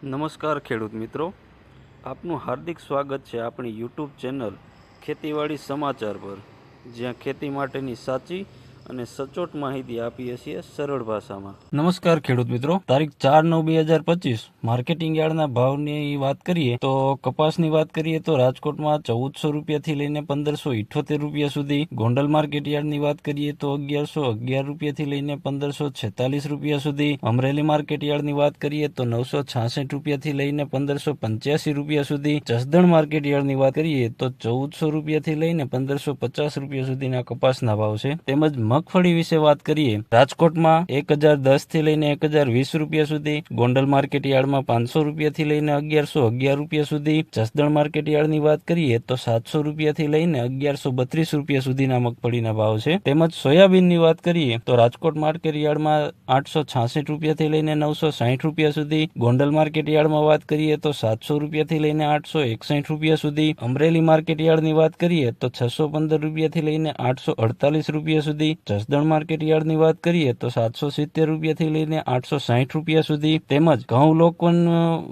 નમસ્કાર ખેડૂત મિત્રો, આપનું હાર્દિક સ્વાગત છે આપણી યુટ્યુબ ચેનલ ખેતીવાડી સમાચાર પર, જ્યાં ખેતી માટેની સાચી અને સચોટ માહિતી આપીએ છીએ સરળ ભાષામાં। નમસ્કાર ખેડૂત મિત્રો, તારીખ 4/9/2025 માર્કેટિંગ યાર્ડના ભાવની વાત કરીએ તો કપાસની વાત કરીએ તો રાજકોટમાં 1400 રૂપિયાથી લઈને 1578 રૂપિયા સુધી, ગોંડલ માર્કેટ યાર્ડની વાત કરીએ તો 1111 રૂપિયાથી લઈને 1546 રૂપિયા સુધી, અમરેલી માર્કેટ યાર્ડની વાત કરીએ તો 966 રૂપિયાથી લઈને 1585 રૂપિયા સુધી, જસદણ માર્કેટ યાર્ડની વાત કરીએ તો 1400 રૂપિયાથી લઈને 1550 રૂપિયા સુધીના કપાસના ભાવ છે। તેમજ મગફળી વિશે વાત કરીએ, રાજકોટમાં 1010 થી લઈને 1020 રૂપિયા સુધી, ગોંડલ માર્કેટ યાર્ડમાં 500 રૂપિયાથી લઈને 1111 રૂપિયા સુધી, જસદણ માર્કેટ યાર્ડની વાત કરીએ તો 700 રૂપિયાથી લઈને 1132 રૂપિયા સુધીના મગફળીના ભાવ છે। તેમજ સોયાબીનની વાત કરીએ તો રાજકોટ માર્કેટ યાર્ડમાં 866 રૂપિયાથી લઈને 960 રૂપિયા સુધી, ગોંડલ માર્કેટ યાર્ડમાં વાત કરીએ તો 700 રૂપિયાથી લઈને 861 રૂપિયા સુધી, અમરેલી માર્કેટ યાર્ડની વાત કરીએ તો 615 રૂપિયાથી લઈને 848 રૂપિયા સુધી, જસદણ માર્કેટ યાર્ડની વાત કરીએ તો 770 રૂપિયાથી લઈને 860 રૂપિયા સુધી। તેમજ ઘઉં લોકવન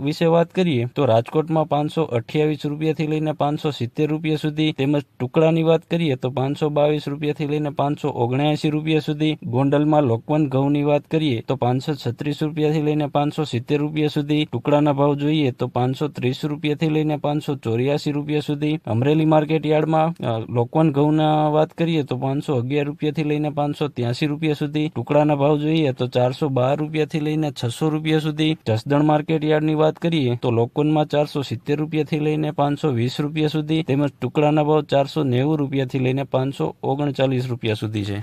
વિશે વાત કરીએ તો રાજકોટમાં 528 રૂપિયાથી લઈને 570 રૂપિયા સુધી, તેમજ ટુકડાની વાત કરીએ તો 522 રૂપિયાથી લઈને 579 રૂપિયા સુધી, ગોંડલમાં લોકવન ઘઉંની વાત કરીએ તો 536 રૂપિયાથી લઈને 570 રૂપિયા સુધી, ટુકડાના ભાવ જોઈએ તો 530 રૂપિયાથી લઈને 584 રૂપિયા સુધી, અમરેલી માર્કેટ યાર્ડમાં લોકવન ઘઉંના વાત કરીએ તો 511 રૂપિયાથી લઈને 583 રૂપિયા સુધી, ટુકડાના ભાવ જોઈએ તો 412 રૂપિયાથી લઈને 600 રૂપિયા સુધી, જસદણ માર્કેટ યાર્ડની વાત કરીએ તો લોકવનમાં 470 રૂપિયાથી લઈને 520 રૂપિયા સુધી, તેમજ ટુકડાના ભાવ 490 રૂપિયાથી લઈને 539 રૂપિયા સુધી છે।